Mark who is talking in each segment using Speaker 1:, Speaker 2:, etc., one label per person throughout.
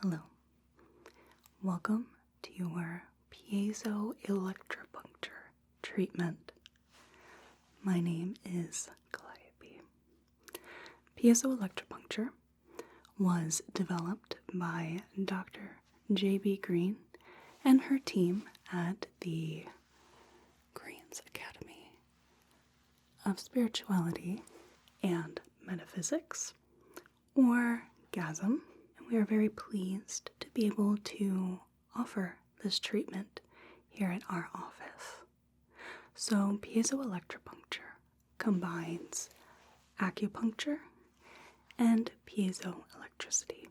Speaker 1: Hello. Welcome to your Piezoelectripuncture Treatment. My name is Calliope. Piezoelectripuncture was developed by Dr. J.B. Green and her team at the Green's Academy of Spirituality and Metaphysics, or GASM. We are very pleased to be able to offer this treatment here at our office. So, piezoelectripuncture combines acupuncture and piezoelectricity.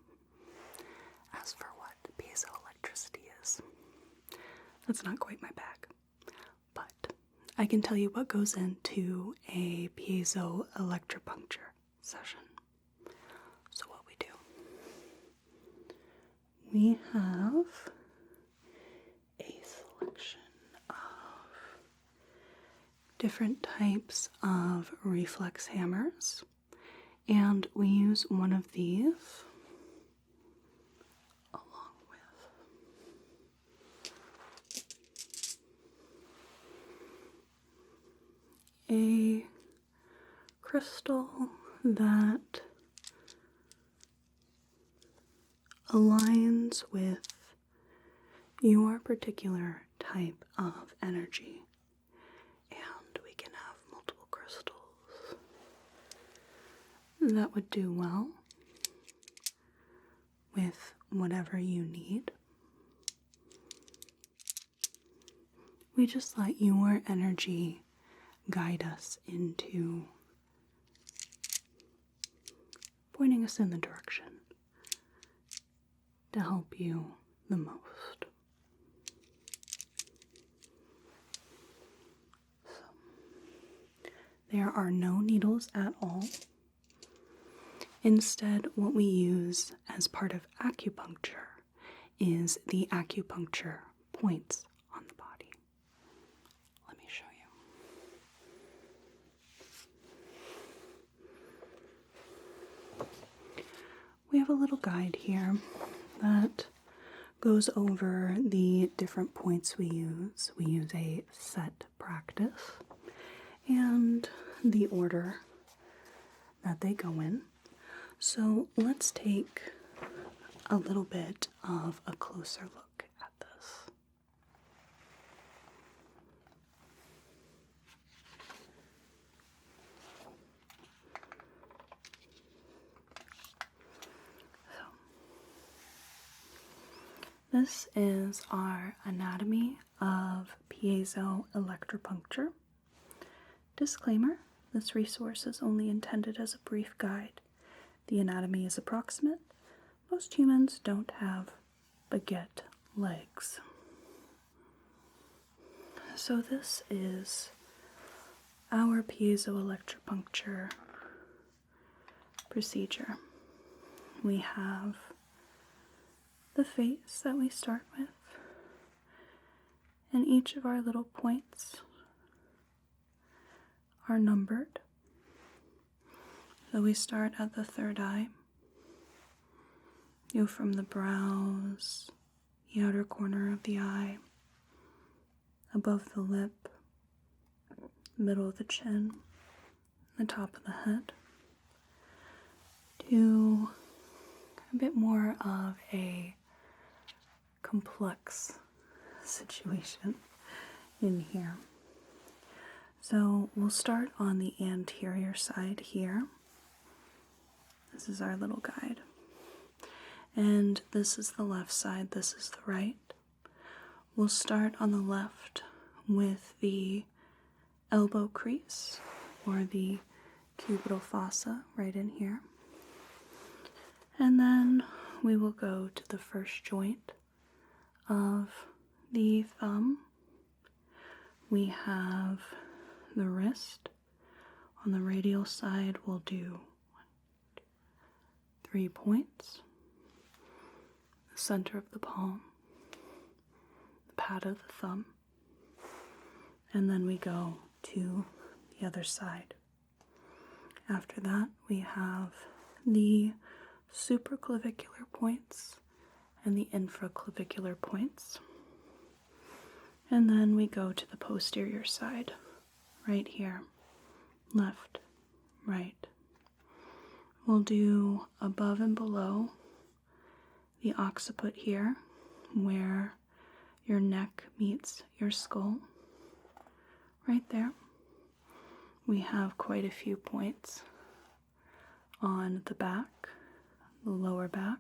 Speaker 1: As for what piezoelectricity is, that's not quite my bag, but I can tell you what goes into a piezoelectripuncture session. So what we do, we have a selection of different types of reflex hammers, and we use one of these along with a crystal that aligns with your particular type of energy. And we can have multiple crystals that would do well with whatever you need. We just let your energy guide us into pointing us in the direction to help you the most. So, there are no needles at all. Instead, what we use as part of acupuncture is the acupuncture points on the body. Let me show you. We have a little guide here that goes over the different points we use. We use a set practice and the order that they go in. So let's take a little bit of a closer look at this. This is our anatomy of piezoelectripuncture. Disclaimer, this resource is only intended as a brief guide. The anatomy is approximate. Most humans don't have baguette legs. So this is our piezoelectripuncture procedure. We have the face that we start with, and each of our little points are numbered. So we start at the third eye, go from the brows, the outer corner of the eye, above the lip, middle of the chin, the top of the head, to a bit more of a complex situation in here. So we'll start on the anterior side here. This is our little guide. And this is the left side, this is the right. We'll start on the left with the elbow crease, or the cubital fossa right in here. And then we will go to the first joint of the thumb. We have the wrist. On the radial side, we'll do 3 points. The center of the palm, the pad of the thumb, and then we go to the other side. After that, we have the supraclavicular points and the infraclavicular points. And then we go to the posterior side, right here, left, right. We'll do above and below the occiput here, where your neck meets your skull. Right there. We have quite a few points on the back, the lower back.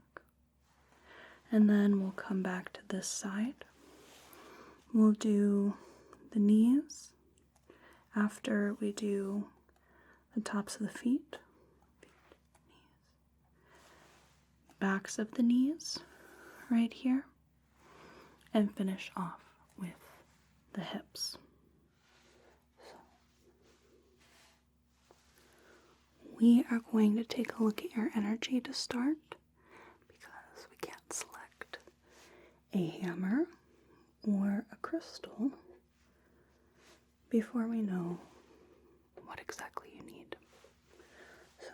Speaker 1: And then we'll come back to this side. We'll do the knees after we do the tops of the feet, backs of the knees right here, and finish off with the hips. So, we are going to take a look at your energy to start, because we can't select a hammer or a crystal before we know what exactly you need. So,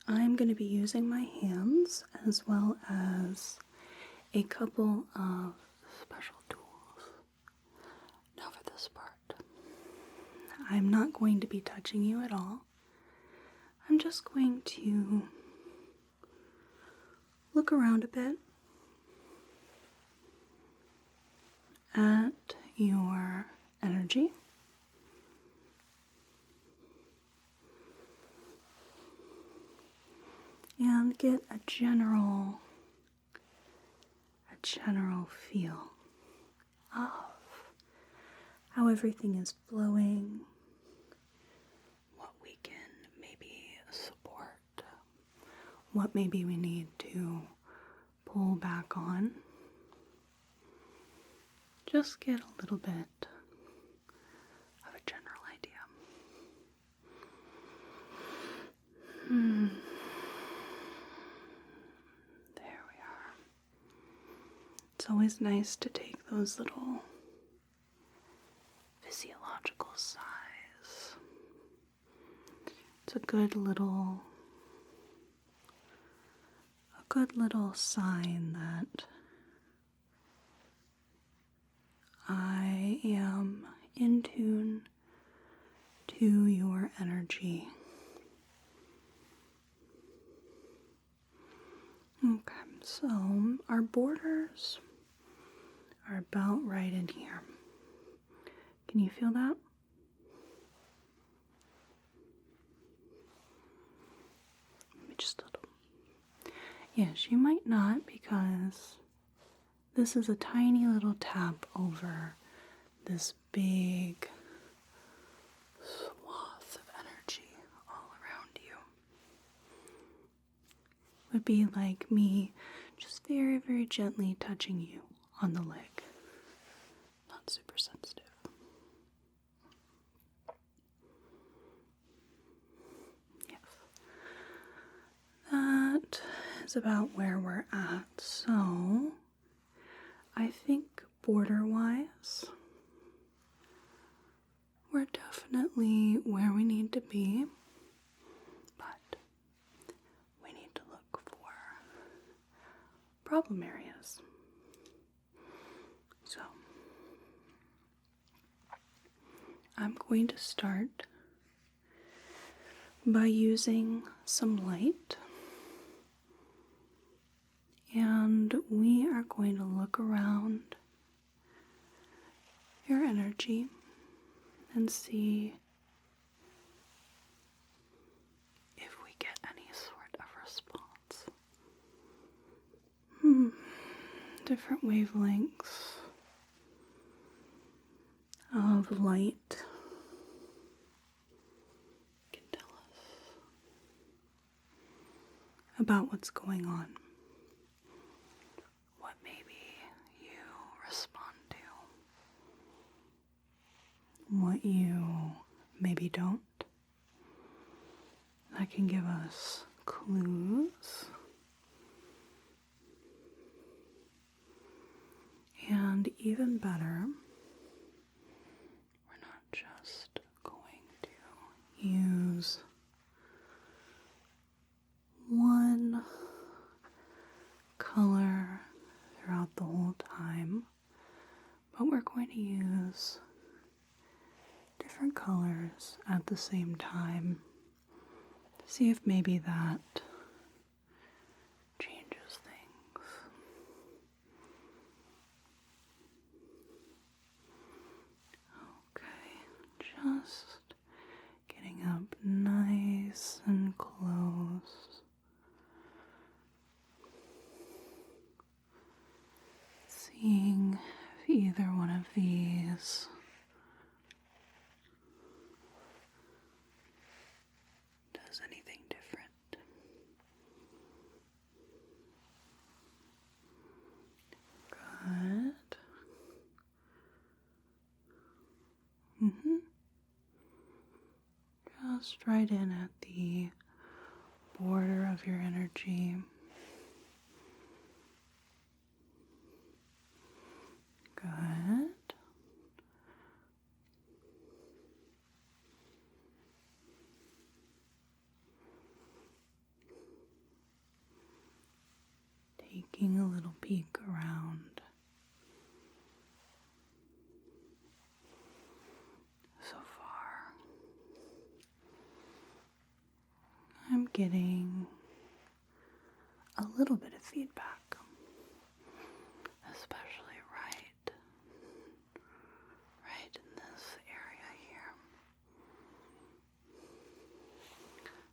Speaker 1: I'm going to be using my hands as well as a couple of special tools. Now for this part, I'm not going to be touching you at all. I'm just going to look around a bit at your energy. And get a general feel of how everything is flowing, what we can maybe support, what maybe we need to pull back on. Just get a little bit of a general idea. There we are. It's always nice to take those little physiological sighs. It's a good little sign that I am in tune to your energy. Okay, so our borders are about right in here. Can you feel that? Maybe just a little. Yes, you might not, because this is a tiny little tap over this big swath of energy all around you. It would be like me just very, very gently touching you on the leg. Not super sensitive. Yes. That is about where we're at. So, I think border-wise, we're definitely where we need to be, but we need to look for problem areas. So, I'm going to start by using some light, and we are going to look around your energy and see if we get any sort of response. Different wavelengths of light can tell us about what's going on. What maybe you respond to. What you maybe don't. That can give us clues. And even better, we're not just going to use one to use different colors at the same time to see if maybe that changes things. Okay, just getting up nice and close. Seeing if either one of these does anything different. Good. Just right in at the border of your energy. Good. Taking a little peek around. So far, I'm getting a little bit of feedback, especially right in this area here.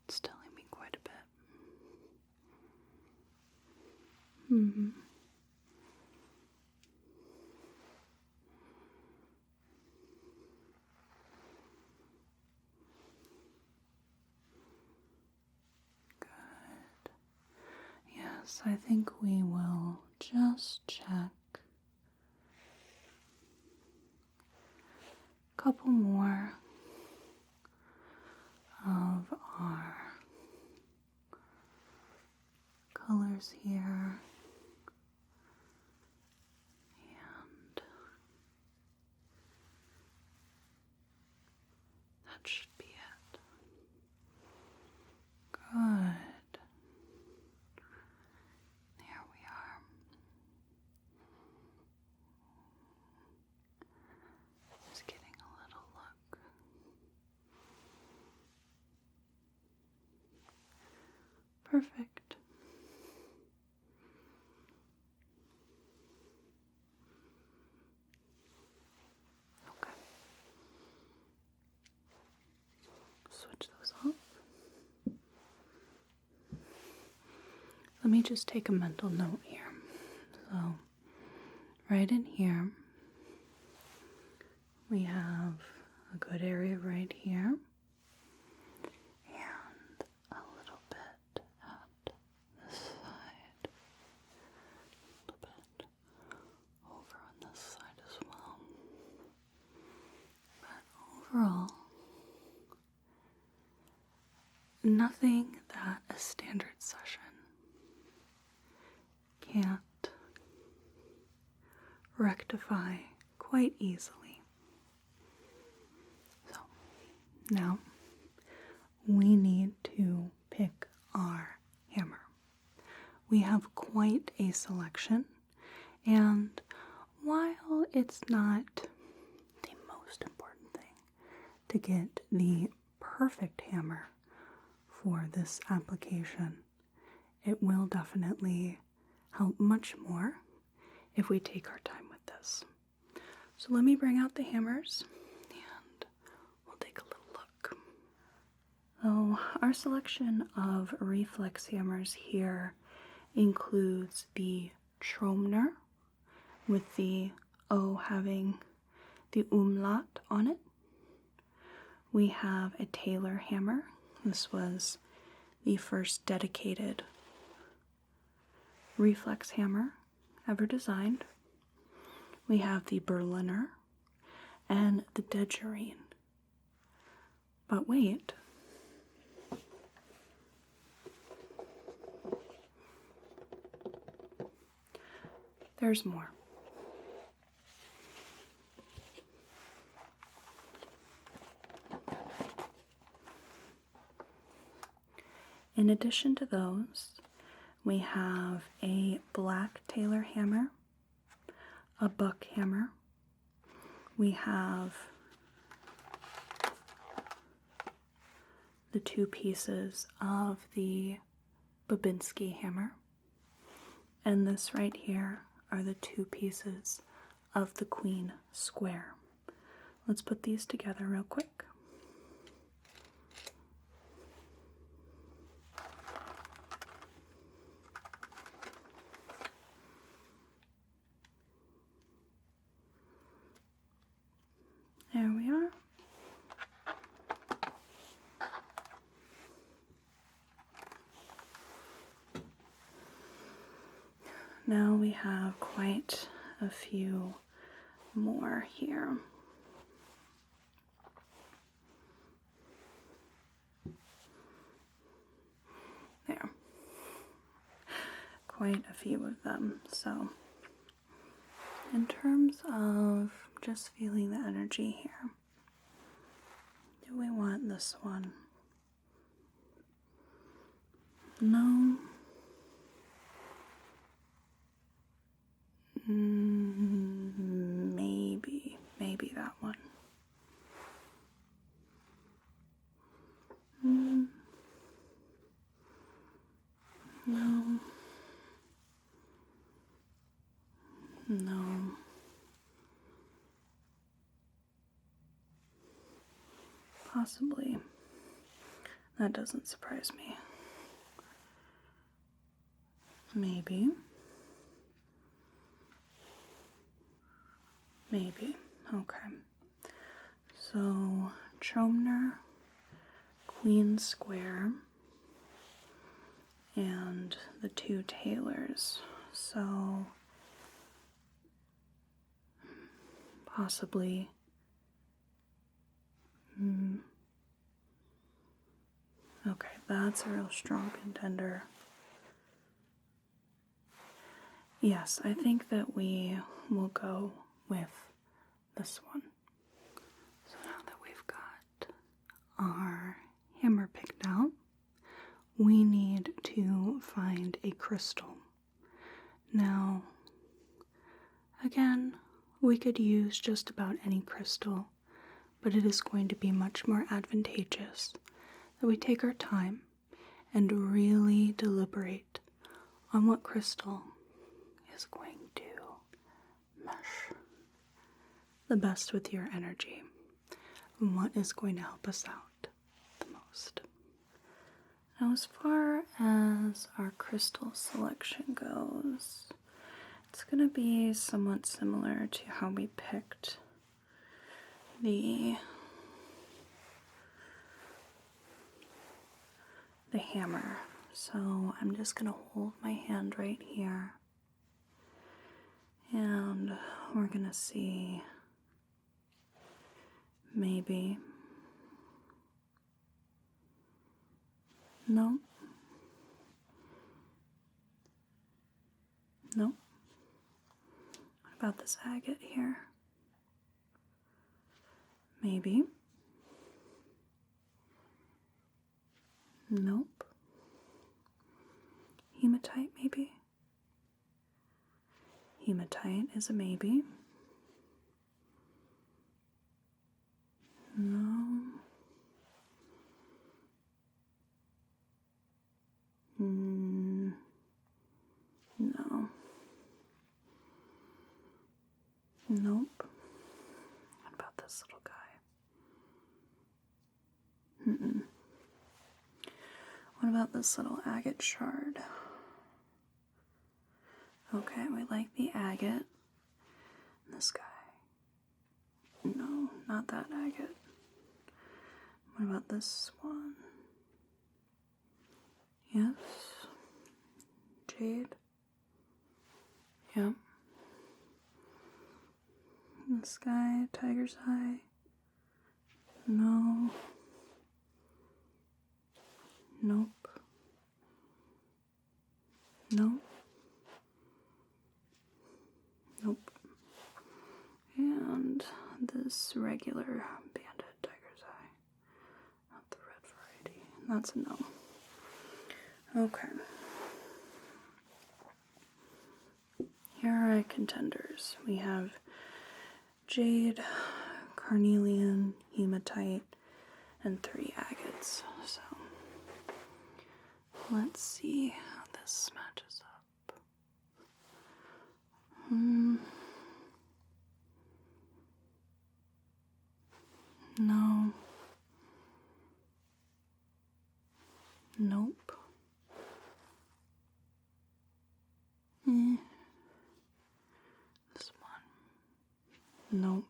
Speaker 1: It's telling me quite a bit. Good. Yes, I think we will just check a couple more of our colors here. And that should be it. Good. There we are. Just getting a little look. Perfect. Okay. Switch those off. Let me just take a mental note here. So, right in here, we have a good area right here, and a little bit at this side, a little bit over on this side as well. But overall, nothing that a standard session can't rectify quite easily. So now we need to pick our hammer. We have quite a selection, and while it's not the most important thing to get the perfect hammer for this application, it will definitely help much more if we take our time with this. So let me bring out the hammers and we'll take a little look. So our selection of reflex hammers here includes the Tromner with the O having the umlaut on it. We have a Taylor hammer. This was the first dedicated reflex hammer ever designed. We have the Berliner and the Degerine. But wait. There's more. In addition to those, we have a black Taylor hammer, a buck hammer, we have the 2 pieces of the Babinski hammer, and this right here are the 2 pieces of the queen square. Let's put these together real quick. There we are. Now we have quite a few more here. There. Quite a few of them. So, in terms of just feeling the energy here, do we want this one? No. Maybe that one. No. No. Possibly. That doesn't surprise me. Maybe. Maybe. Okay. So, Chomner, Queen Square, and the 2 Taylors. So, possibly. Okay, that's a real strong contender. Yes, I think that we will go with this one. So now that we've got our hammer picked out, we need to find a crystal. Now, again, we could use just about any crystal, but it is going to be much more advantageous that we take our time and really deliberate on what crystal is going to mesh the best with your energy and what is going to help us out the most. Now, as far as our crystal selection goes, it's going to be somewhat similar to how we picked the hammer. So I'm just going to hold my hand right here, and we're going to see maybe. No. No. What about this agate here? Maybe. Nope. Hematite, maybe? Hematite is a maybe. No. No. Nope. What about this little guy? What about this little agate shard? Okay, we like the agate. This guy. No, not that agate. What about this one? Yes. Jade. Yep. This guy, tiger's eye. No. Nope. Nope. Nope. And this regular banded tiger's eye. Not the red variety. That's a no. Okay. Here are our contenders. We have jade, carnelian, hematite, and 3 agates. So let's see how this matches up. No. Nope. This one. Nope.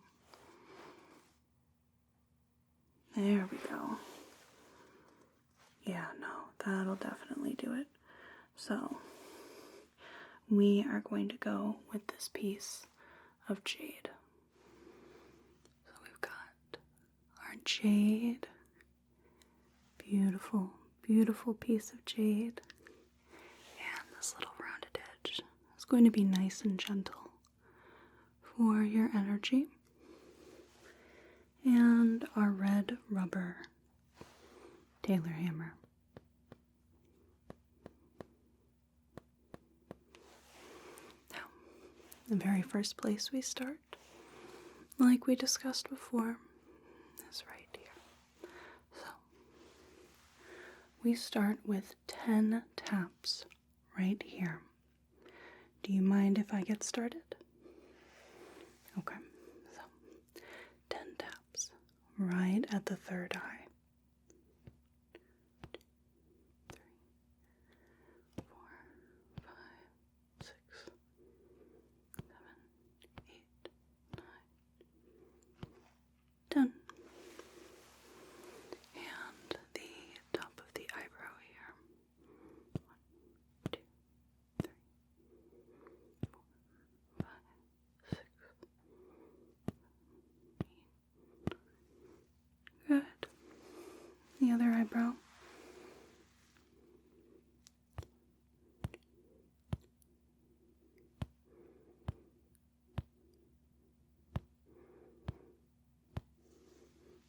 Speaker 1: There we go. Yeah, no, that'll definitely do it. So, we are going to go with this piece of jade. So we've got our jade. Beautiful, beautiful piece of jade. And this little rounded edge is going to be nice and gentle for your energy. And our red rubber Taylor hammer. Now, the very first place we start, like we discussed before, is right here. So, we start with 10 taps right here. Do you mind if I get started? Okay, so 10 taps right at the third eye. 2, 3, 4, 5, 6, 7, 8, 9, 10. And the top of the eyebrow here. 1, 2, 3, 4, 5, 6, 7, 8. Good. The other eyebrow.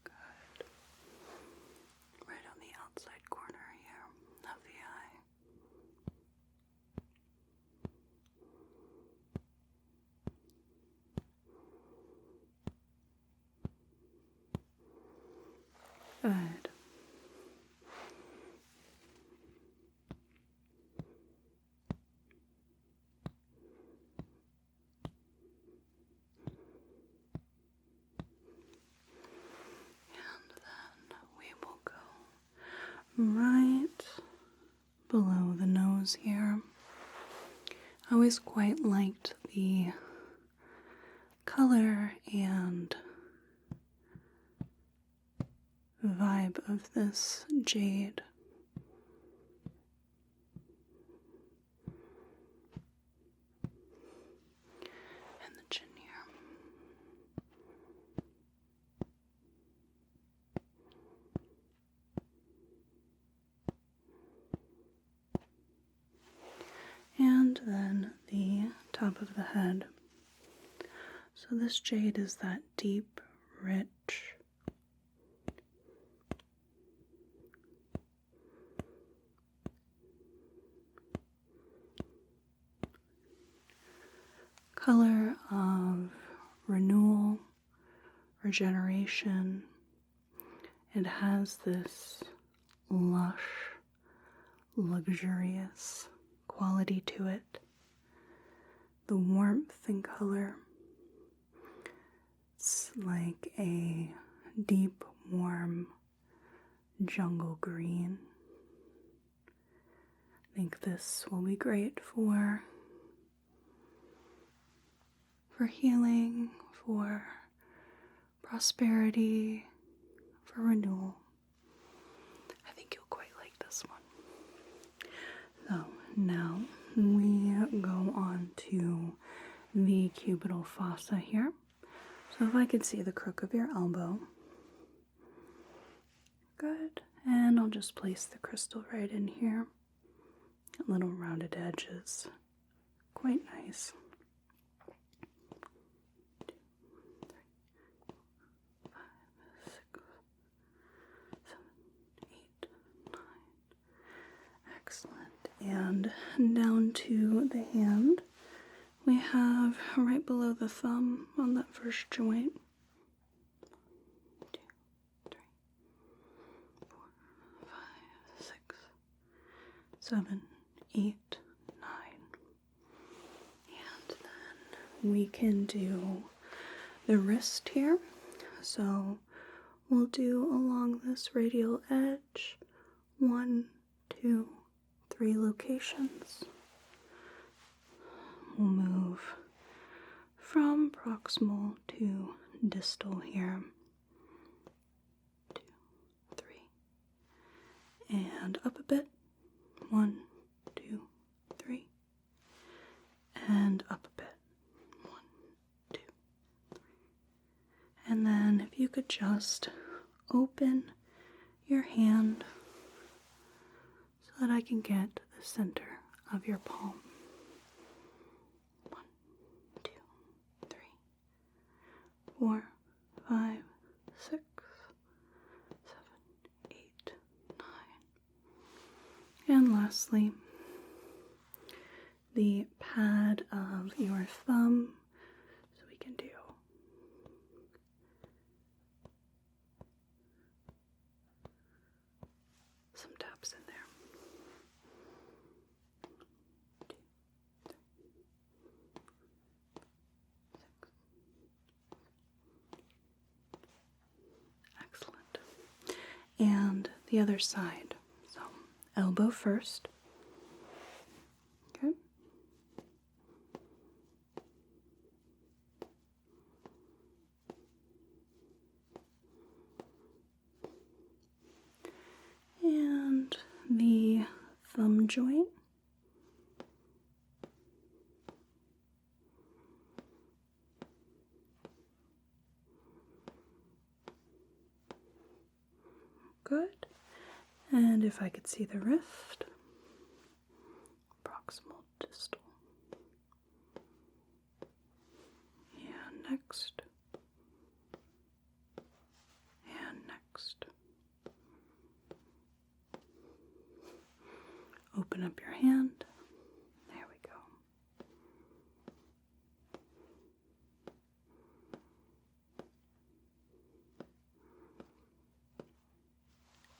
Speaker 1: Good. Right on the outside corner here of the eye. Good. And then we will go right below the nose here. I always quite liked the color and vibe of this jade. And the chin here. And then the top of the head. So this jade is that deep, rich, color of renewal, regeneration. It has this lush, luxurious quality to it. The warmth and color, it's like a deep, warm jungle green. I think this will be great for healing, for prosperity, for renewal. I think you'll quite like this one. So now we go on to the cubital fossa here. So if I could see the crook of your elbow. Good. And I'll just place the crystal right in here. That little rounded edge is quite nice. 2, 3, 4, 5, 6, 7, 8, 9. Excellent. And down to the hand, we have right below the thumb on that first joint. 7, 8, 9. And then we can do the wrist here. So we'll do along this radial edge 1, 2, 3 locations. We'll move from proximal to distal here. 2, 3. And up a bit. 1, 2, 3. And up a bit. 1, 2, 3. And then if you could just open your hand so that I can get the center of your palm. 1, 2, 3, 4, 5, 6, 7, 8, 9. And lastly, the pad of your thumb. So we can do some taps in there. 2, 3, 6. Excellent. And the other side. So elbow first. Okay. And the thumb joint. Good. And if I could see the wrist, proximal, distal. And next. And next. Open up your hand. There we go.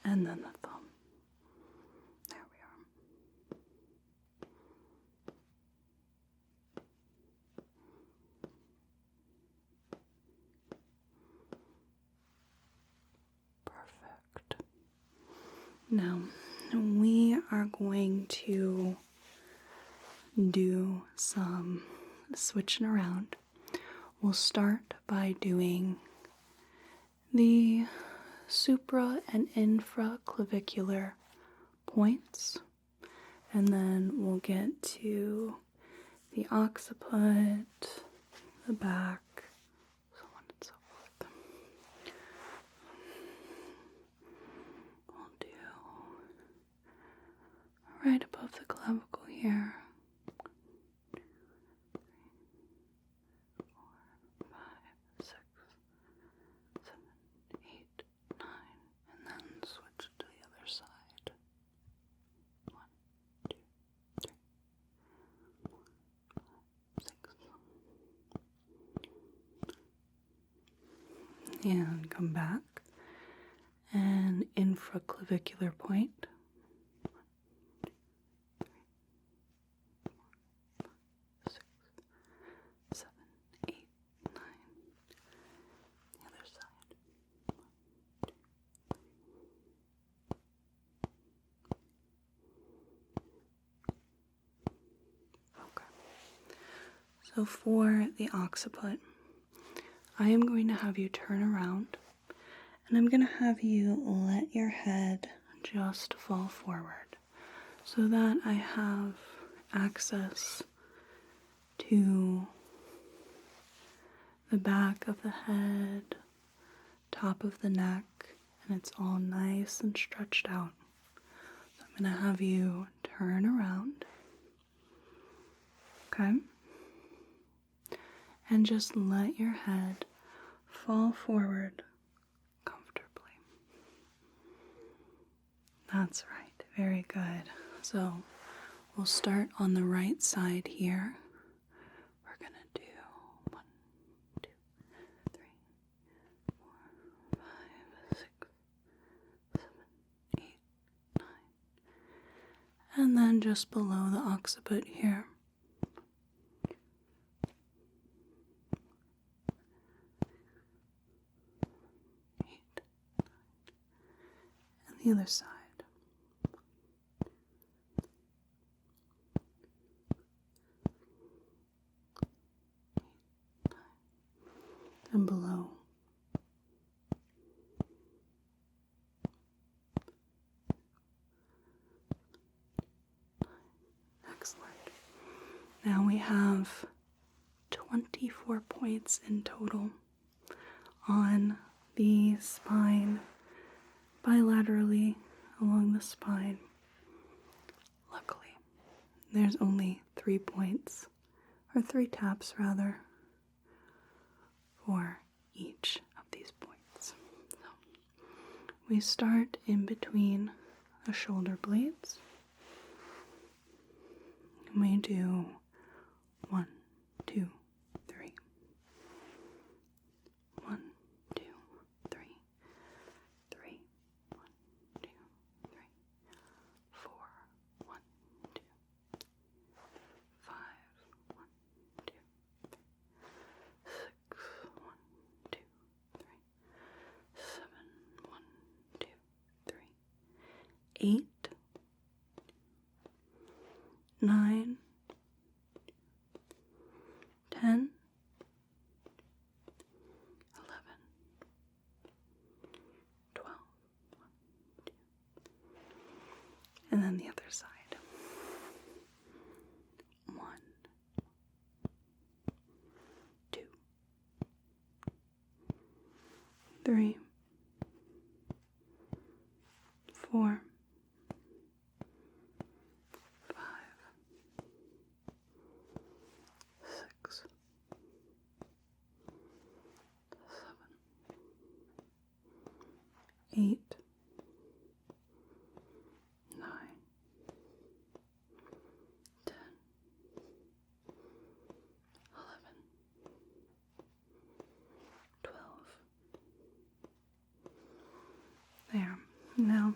Speaker 1: And then the thumb. There we are. Perfect. Now, we are going to do some switching around. We'll start by doing the supra and infraclavicular points, and then we'll get to the occiput, the back, so on and so forth. We'll do right above the clavicle here. 1, 2, 3, 4, 5, 6, 7, 8, 9, and then switch to the other side. 1, 2, 3, 4, 5, 6. And come back. And infraclavicular point. 1, 2, 3, 4, 5, 6, 7, 8, 9. The other side. 1, 2, 3. Okay. So for the occiput, I am going to have you turn around, and I'm going to have you let your head just fall forward so that I have access to the back of the head, top of the neck, and it's all nice and stretched out. So I'm going to have you turn around, okay? And just let your head fall forward comfortably. That's right. Very good. So we'll start on the right side here. We're going to do 1, 2, 3, 4, 5, 6, 7, 8, 9. And then just below the occiput here. And the other side. And below. Excellent. Now we have 24 points in total on the spine, bilaterally along the spine. Luckily, there's only 3 points, or 3 taps rather, for each of these points. So we start in between the shoulder blades. And we do 1, 2, 3. 1, 2, 3. 3. 1, 2, 3. 4. 1, 2. 5. 1, 2, 3. 6. 1, 2, 3. 7. 1, 2, 3. 8. 9, 10, 11, 12, 1, 2, and then the other side. 1, 2, 3, 4, 6, 7, 8, 9, 10, 11, 12. There. Now,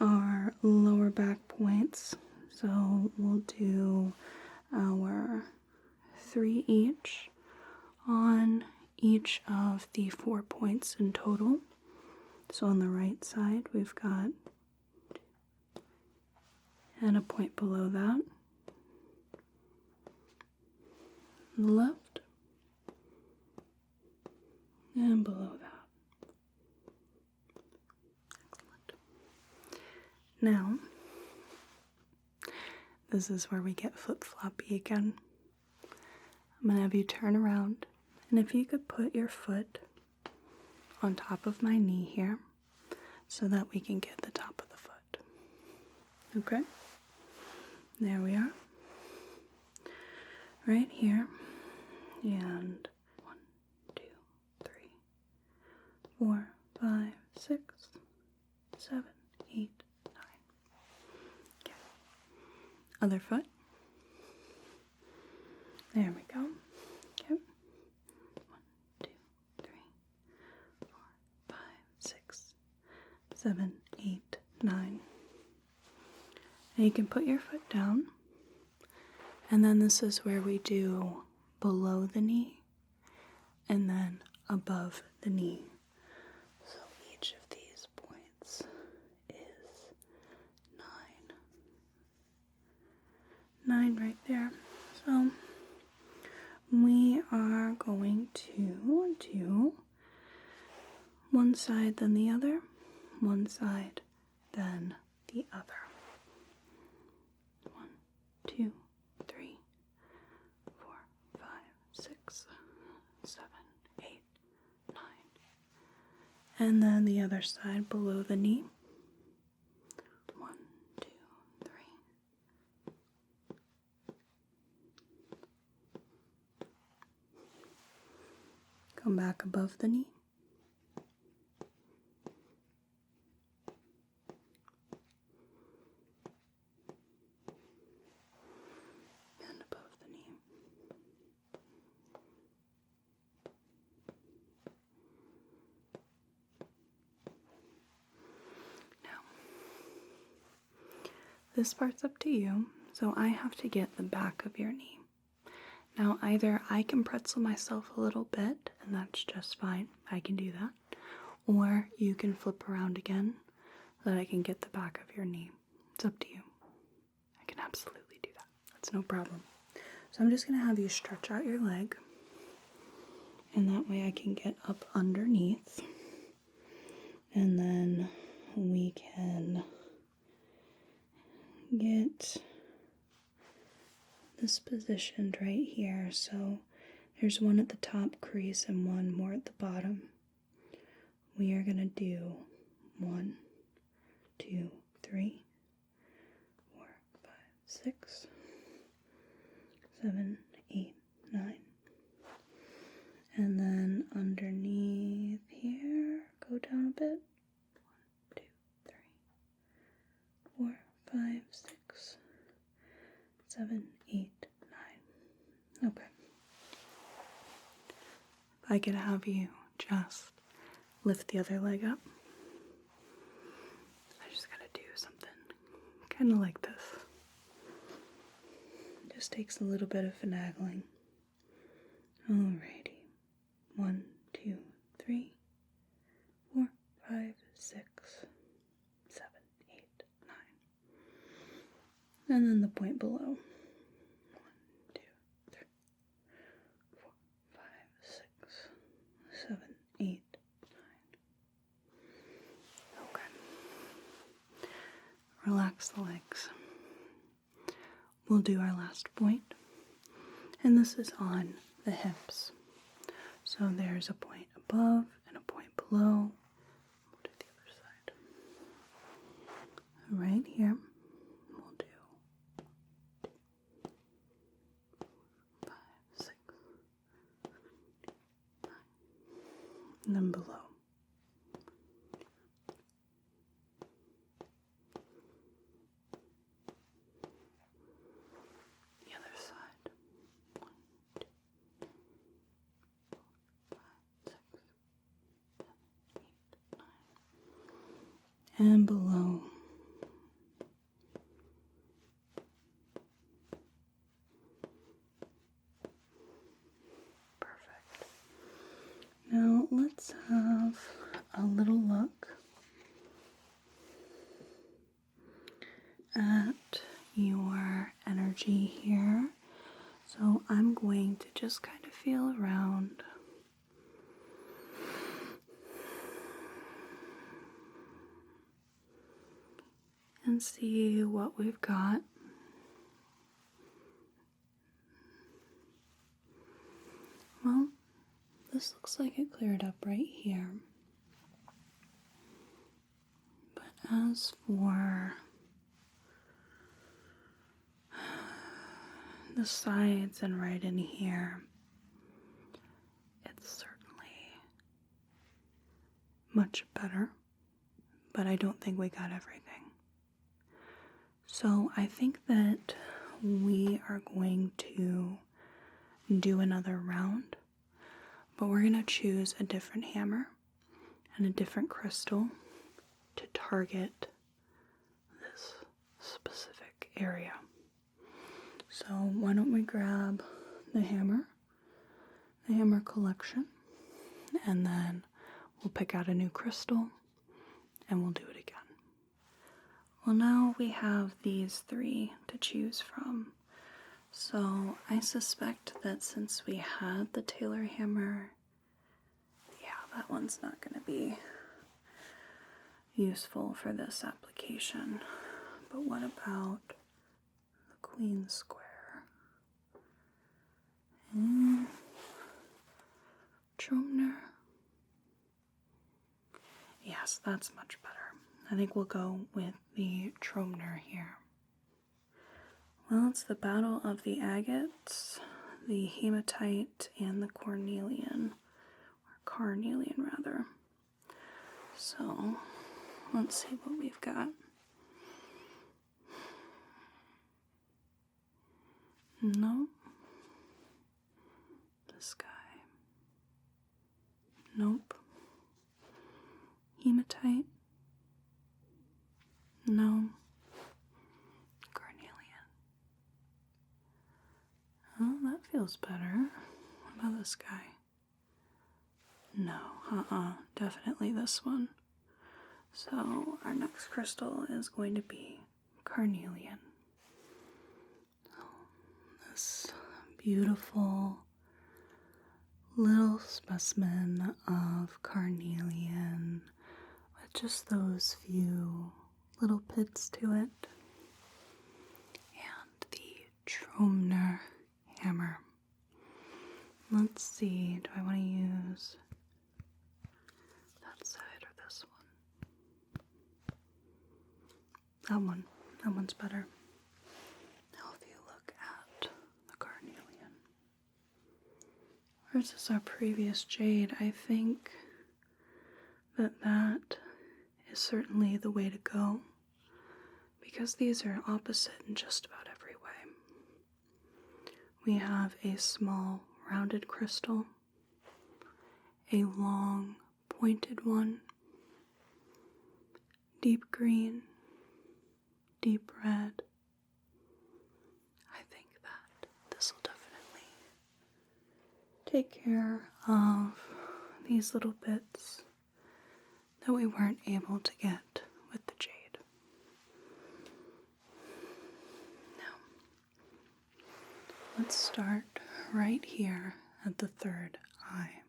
Speaker 1: our lower back points. So we'll do our 3 each on each of the 4 points in total. So on the right side, we've got, and a point below that. On the left, and below that. Excellent. Now, this is where we get flip-floppy again. I'm going to have you turn around, and if you could put your foot on top of my knee here so that we can get the top of the foot. Okay? There we are. Right here. And 1, 2, 3, 4, 5, 6, 7, 8, 9. Okay. Other foot. There we go. Okay. 1, 2, 3, 4, 5, 6, 7, 8, 9. And you can put your foot down. And then this is where we do below the knee and then above the knee. So each of these points is 9. 9 right there. So we are going to do one side then the other, one side then the other. 1, 2, 3, 4, 5, 6, 7, 8, 9. And then the other side below the knee. 1, 2, 3. Come back above the knee. And above the knee. Now, this part's up to you. So I have to get the back of your knee. Now either I can pretzel myself a little bit, and that's just fine. I can do that. Or you can flip around again so that I can get the back of your knee. It's up to you. I can absolutely do that. That's no problem. So I'm just going to have you stretch out your leg. And that way I can get up underneath. And then we can get this positioned right here. So there's one at the top crease and one more at the bottom. We are going to do 1, 2, 3, 4, 5, 6, 7, 8, 9. And then underneath here, go down a bit. 1, 2, 3, 4, 5, 6, 7, 8, 9. Okay. If I could have you just lift the other leg up. I just gotta do something kind of like this. Just takes a little bit of finagling. Alrighty. 1, 2, 3, 4, 5, 6, 7, 8, 9. And then the point below. 1, 2, 3, 4, 5, 6, 7, 8, 9. Okay. Relax the legs. We'll do our last point. And this is on the hips. So there's a point above and a point below. We'll do the other side. Right here, we'll do 5, 6, 7, 8, 9. And then below. The other side. 1, 2, 5, 6, 7, 8, 9. And below. Perfect. Now let's have a little look at your energy here. So I'm going to just kind of feel around. And see what we've got. Well, this looks like it cleared up right here. But as for the sides and right in here, it's certainly much better, but I don't think we got everything. So I think that we are going to do another round, but we're going to choose a different hammer and a different crystal to target this specific area. So why don't we grab the hammer collection, and then we'll pick out a new crystal and we'll do it again. Well, now we have these 3 to choose from. So I suspect that since we had the Taylor hammer, yeah, that one's not going to be useful for this application. But what about the Queen square? Tromner. Yes, that's much better. I think we'll go with the Tromner here. Well, it's the battle of the agates, the hematite, and the cornelian, or carnelian rather. So, let's see what we've got. No. This guy. Nope. Hematite. No. that feels better. What about this guy? No, definitely this one. So our next crystal is going to be carnelian. This beautiful little specimen of carnelian with just those few little pits to it. And the Tromner hammer. Let's see, do I want to use that side or this one? That one's better. Now if you look at the carnelian versus our previous jade, I think that is certainly the way to go, because these are opposite in just about every way. We have a small rounded crystal, a long pointed one, deep green, deep red. I think that this will definitely take care of these little bits that we weren't able to get with the jade. Now, let's start right here at the third eye.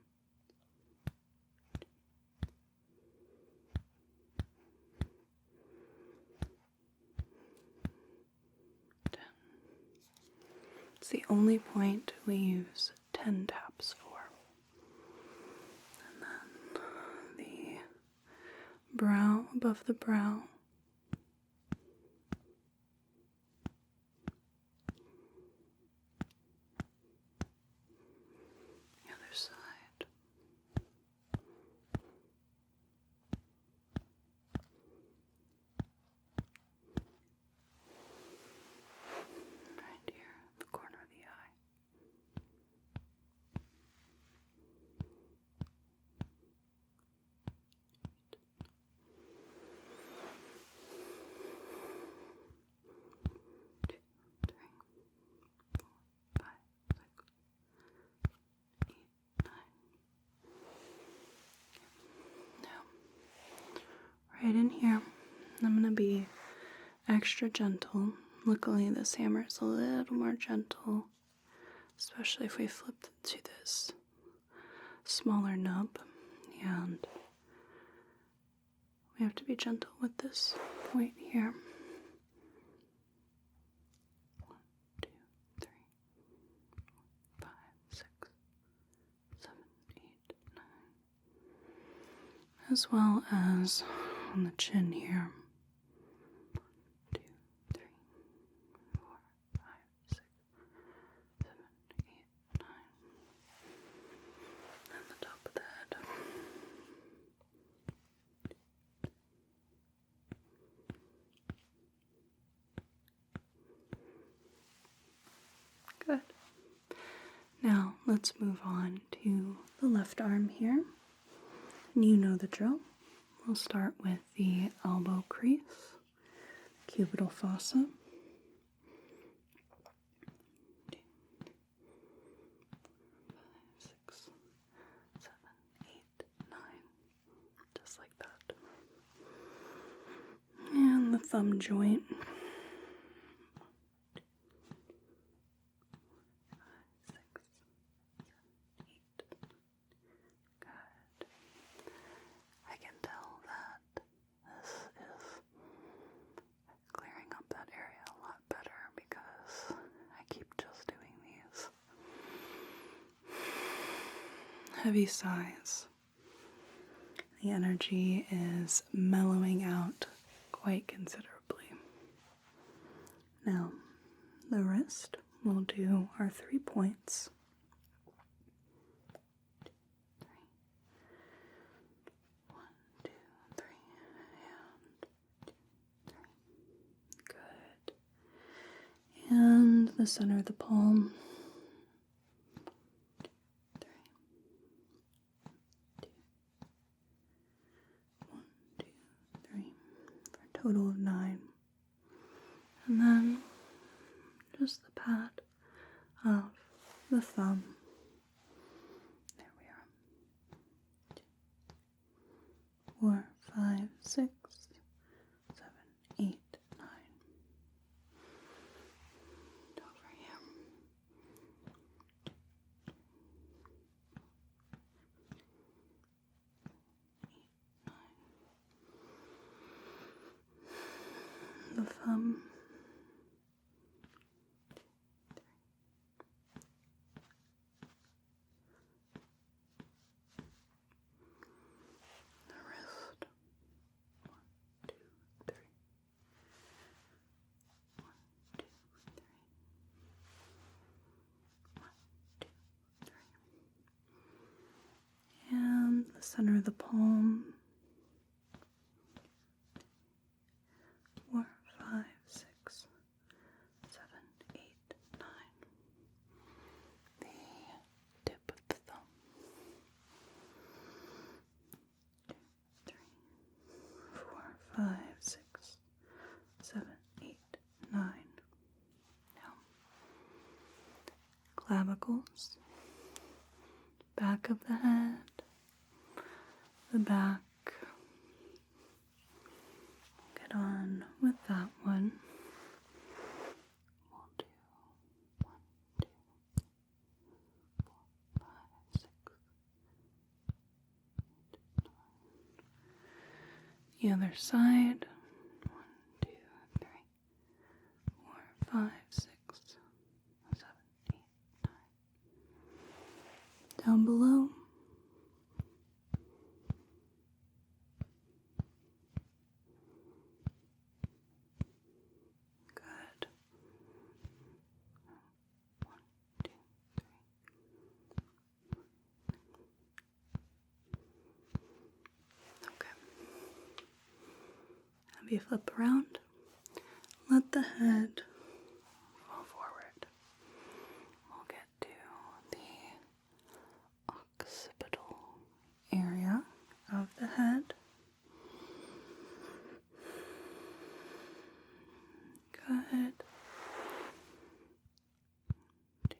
Speaker 1: It's the only point we use 10 taps for. And then the brow, above the brow. The other side. Right here, the corner of the eye. Right in here, I'm going to be extra gentle. Luckily, this hammer is a little more gentle, especially if we flip it to this smaller nub. And we have to be gentle with this point here. 1, 2, 3, 4, 5, 6, 7, 8, 9. As well as on the chin here. 1, 2, 3, 4, 5, 6, 7, 8, 9. And the top of the head. Good. Now let's move on to the left arm here. And you know the drill. We'll start with the elbow crease, cubital fossa. 2, 3, 4, 5, 6, 7, 8, 9. Just like that. And the thumb joint. 1, 2, 3, 4, 5, 6, 7, 8. Good. I can tell that this is clearing up that area a lot better because I keep just doing these heavy sighs. The energy is mellowing out quite considerably. Now, the wrist, we'll do our 3 points. 1, 2, 3, and 2, 3. Good. And the center of the palm. 2, 3. 1, 2, 3. For a total of 9. And then just the pat of the thumb. There we are. 2, 4, 5, 6, 7, 8, 9. And over here. 8, 9. The thumb. The center of the palm. 4, 5, 6, 7, 8, 9. The tip of the thumb. 2, 3, 4, 5, 6, 7, 8, 9. Now, clavicles, back of the head. The back. Get on with that one. We'll do 1, 2, 4, 5, 6, 8, 9. The other side. 1, 2, 3, 4, 5, 6, 7, 8, 9. Down below. Have you flip around? Let the head fall forward. We'll get to the occipital area of the head. Good. 2, 3.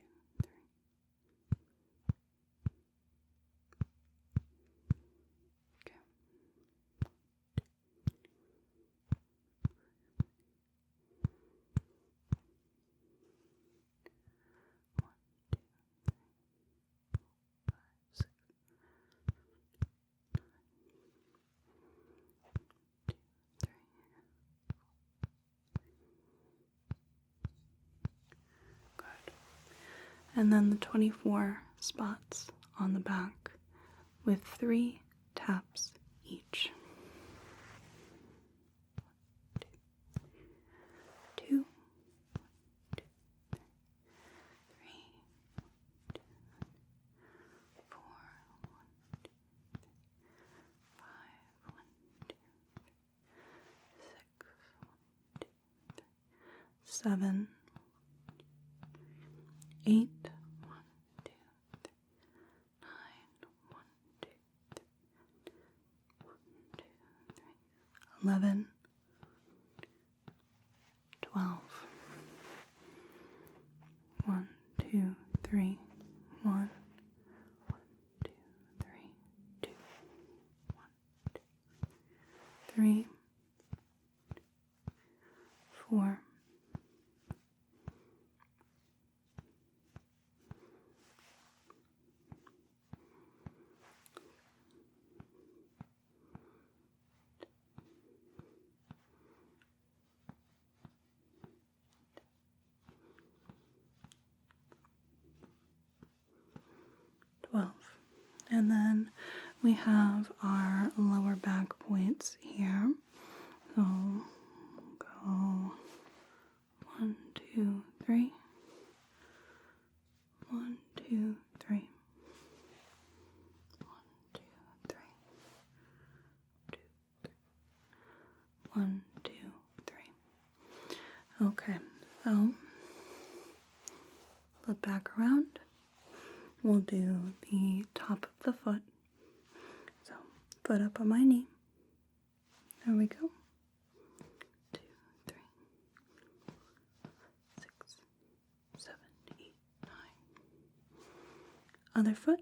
Speaker 1: Okay. 1, 2, 3. And then the 24 spots on the back with 3 taps each. 2, 2, 3, 2, 4, 1, 2, 5, 1, 2, 6, 1, 2, 7, 8, 1, 2, 3, 9, 1, 2, 3, 1, 2, 3, 11, 12, 1, 2, 3, 1, 2, 3, 2, 1, 2, 3, 4, 12. And then we have our lower back points here. So we'll go 1, 2, 3. 1, 2, 3. 1, 2, 3. 2, 3. 1, 2, 3. Okay, so flip back around. We'll do the top of the foot. So, foot up on my knee. There we go. 2, 3, 6, 7, 8, 9. Other foot.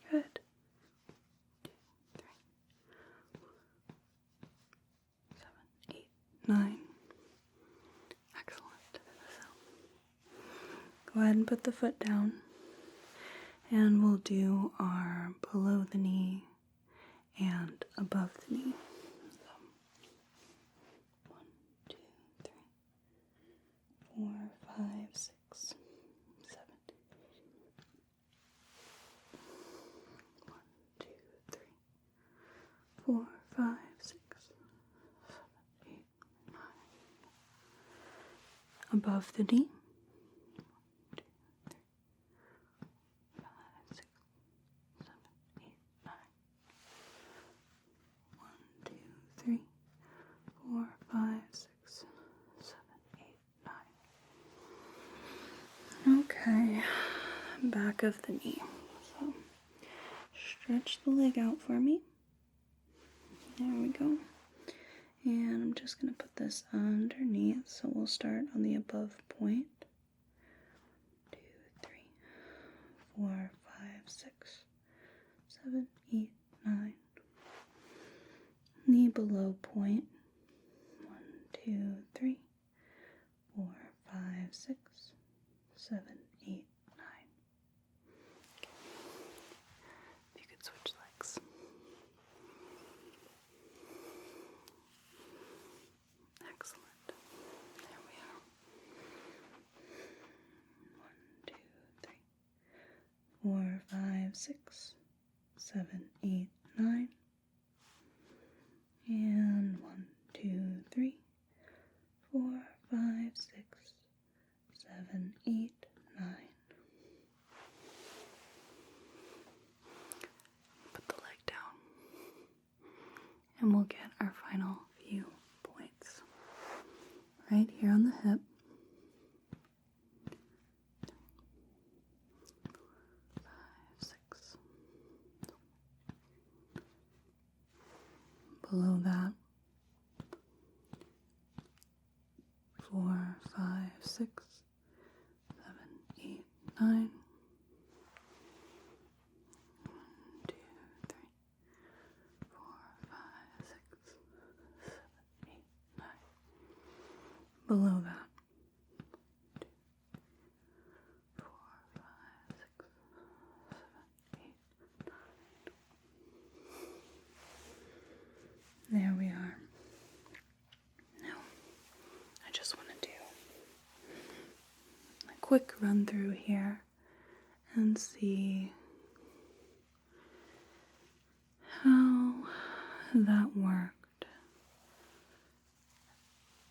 Speaker 1: Good. 2, 3, 7, 8, 9. Excellent. So, go ahead and put the foot down. And we'll do our below the knee and above the knee. So, 1, 2, 3, 4, 5, 6, 7. 1, 2, 3, 4, 5, 6, 7, 8, 9. Above the knee. 3, 4, 5, 6, 7, 8, 9. Okay, back of the knee. So, stretch the leg out for me. There we go. And I'm just going to put this underneath. So we'll start on the above point. 2, 3, 4, 5, 6, 7, 8, 9. Knee below point. 1, 2, 3, 4, 5, 6, 7, 8, 9. Okay. If you could switch legs. Excellent. There we are. 1, 2, 3, 4, 5, 6, 7, 8, 9. And 1, 2, 3, 4, 5, 6, 7, 8, 9. Put the leg down. And we'll get our final few points. Right here on the hip. 5, 6. Below that. 4, 5, 6, 7, 8, 9. 1, 2, 3, 4, 5, 6, 7, 8, 9. Below that. 2, 4, 5, 6, 7, 8, 9. There we are. Now, I just want to do a quick run through here and see how that worked.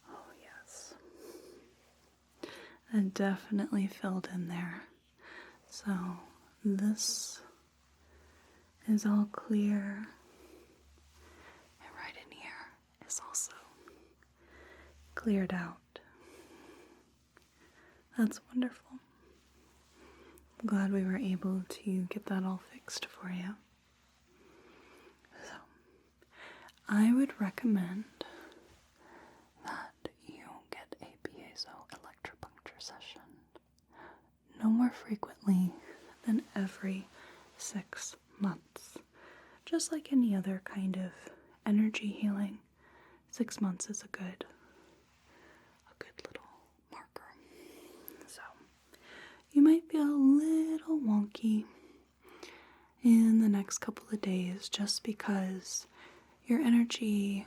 Speaker 1: Oh, yes. It definitely filled in there. So, this is all clear. Is also cleared out. That's wonderful. I'm glad we were able to get that all fixed for you. So, I would recommend that you get a piezoelectripuncture session no more frequently than every 6 months. Just like any other kind of energy healing. 6 months is a good little marker. So, you might feel a little wonky in the next couple of days just because your energy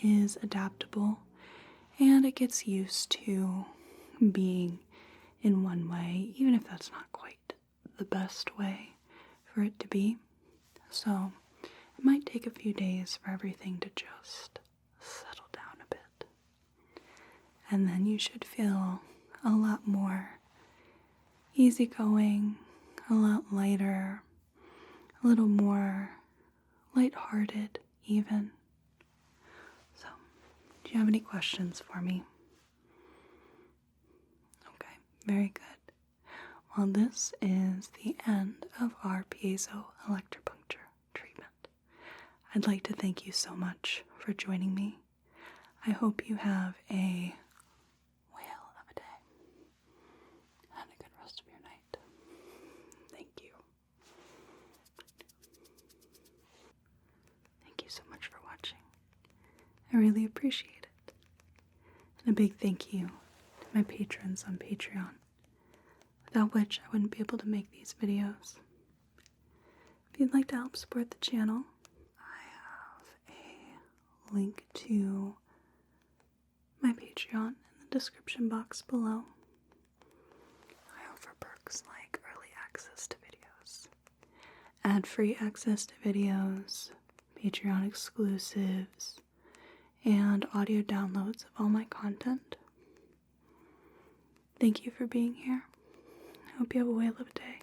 Speaker 1: is adaptable and it gets used to being in one way, even if that's not quite the best way for it to be. So, it might take a few days for everything to just settle down a bit. And then you should feel a lot more easygoing, a lot lighter, a little more lighthearted even. So, do you have any questions for me? Okay, very good. Well, this is the end of our piezoelectripuncture treatment. I'd like to thank you so much for joining me. I hope you have a whale of a day and a good rest of your night. so much for watching. I really appreciate it. And a big thank you to my patrons on Patreon, without which I wouldn't be able to make these videos. If you'd like to help support the channel, I have a link to my Patreon in the description box below. I offer perks like early access to videos, ad-free access to videos, Patreon exclusives, and audio downloads of all my content. Thank you for being here. I hope you have a whale of a day.